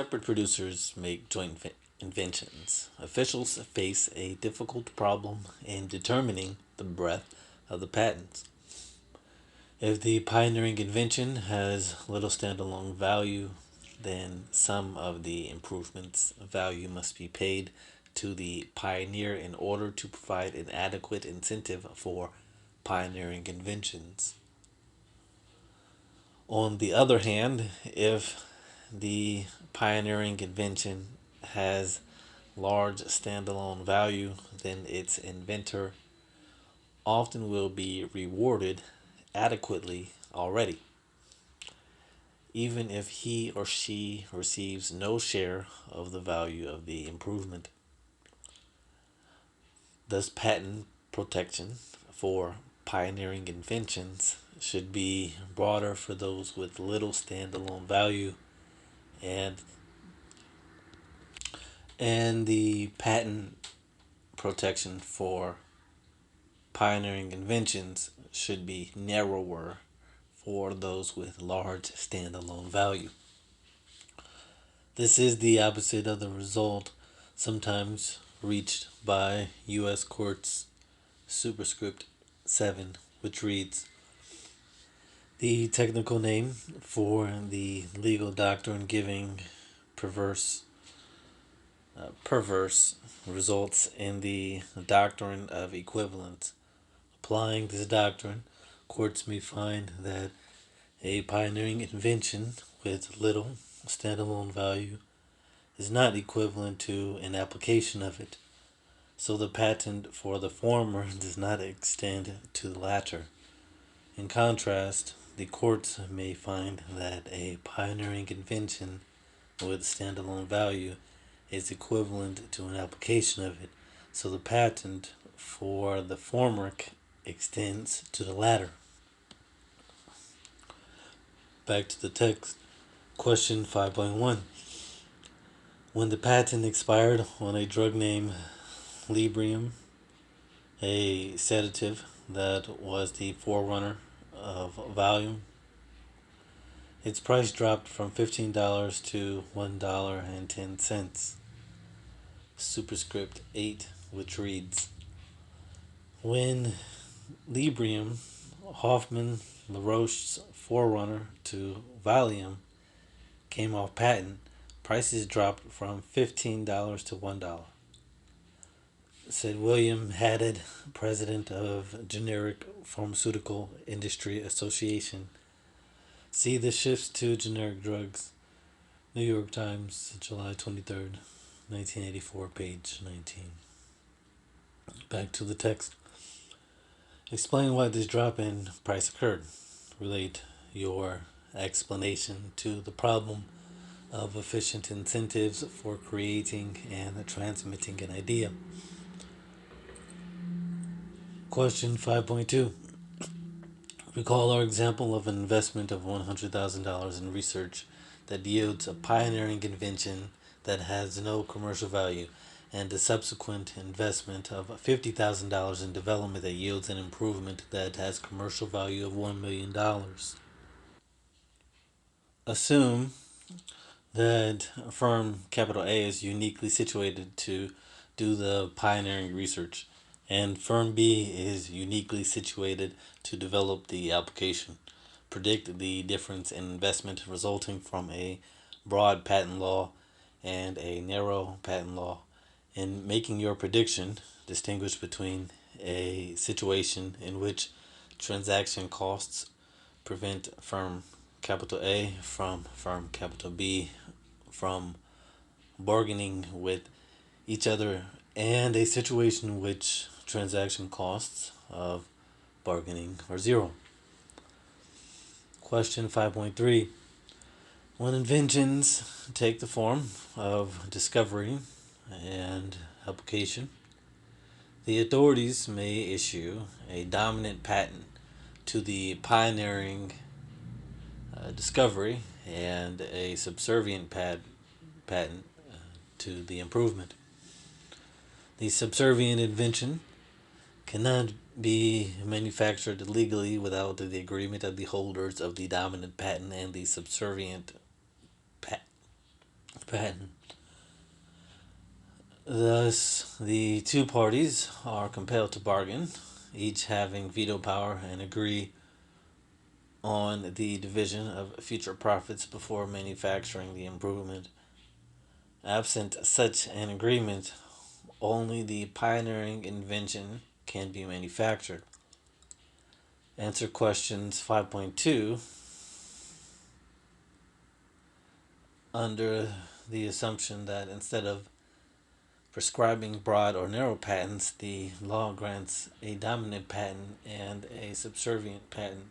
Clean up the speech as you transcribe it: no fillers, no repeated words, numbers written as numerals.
Separate producers make joint inventions. Officials face a difficult problem in determining the breadth of the patents. If the pioneering invention has little standalone value, then some of the improvements value must be paid to the pioneer in order to provide an adequate incentive for pioneering inventions. On the other hand, if the pioneering invention has large standalone value, then its inventor often will be rewarded adequately already, even if he or she receives no share of the value of the improvement. Thus, patent protection for pioneering inventions should be broader for those with little standalone value, and the patent protection for pioneering inventions should be narrower for those with large standalone value. This is the opposite of the result sometimes reached by U.S. courts superscript 7, which reads: the technical name for the legal doctrine giving perverse perverse results in the doctrine of equivalence. Applying this doctrine, courts may find that a pioneering invention with little standalone value is not equivalent to an application of it, so the patent for the former does not extend to the latter. In contrast, the courts may find that a pioneering invention with standalone value is equivalent to an application of it, so the patent for the former extends to the latter. Back to the text. Question 5.1. When the patent expired on a drug named Librium, a sedative that was the forerunner of Valium, its price dropped from $15 to $1.10. Superscript 8, which reads: when Librium, Hoffman LaRoche's forerunner to Valium, came off patent, prices dropped from $15 to $1. Said William Haddad, president of Generic Pharmaceutical Industry Association. See the shifts to generic drugs. New York Times, July 23rd, 1984, page 19. Back to the text. Explain why this drop in price occurred. Relate your explanation to the problem of efficient incentives for creating and transmitting an idea. Question 5.2. Recall our example of an investment of $100,000 in research that yields a pioneering invention that has no commercial value, and a subsequent investment of $50,000 in development that yields an improvement that has commercial value of $1 million. Assume that firm capital A is uniquely situated to do the pioneering research, and firm B is uniquely situated to develop the application. Predict the difference in investment resulting from a broad patent law and a narrow patent law. In making your prediction, distinguish between a situation in which transaction costs prevent firm capital A from firm capital B from bargaining with each other, and a situation in which transaction costs of bargaining are zero. Question 5.3. When inventions take the form of discovery and application, the authorities may issue a dominant patent to the pioneering discovery and a subservient patent to the improvement. The subservient invention cannot be manufactured legally without the agreement of the holders of the dominant patent and the subservient patent. Thus, the two parties are compelled to bargain, each having veto power, and agree on the division of future profits before manufacturing the improvement. Absent such an agreement, only the pioneering invention can be manufactured. Answer questions 5.2 under the assumption that instead of prescribing broad or narrow patents, the law grants a dominant patent and a subservient patent.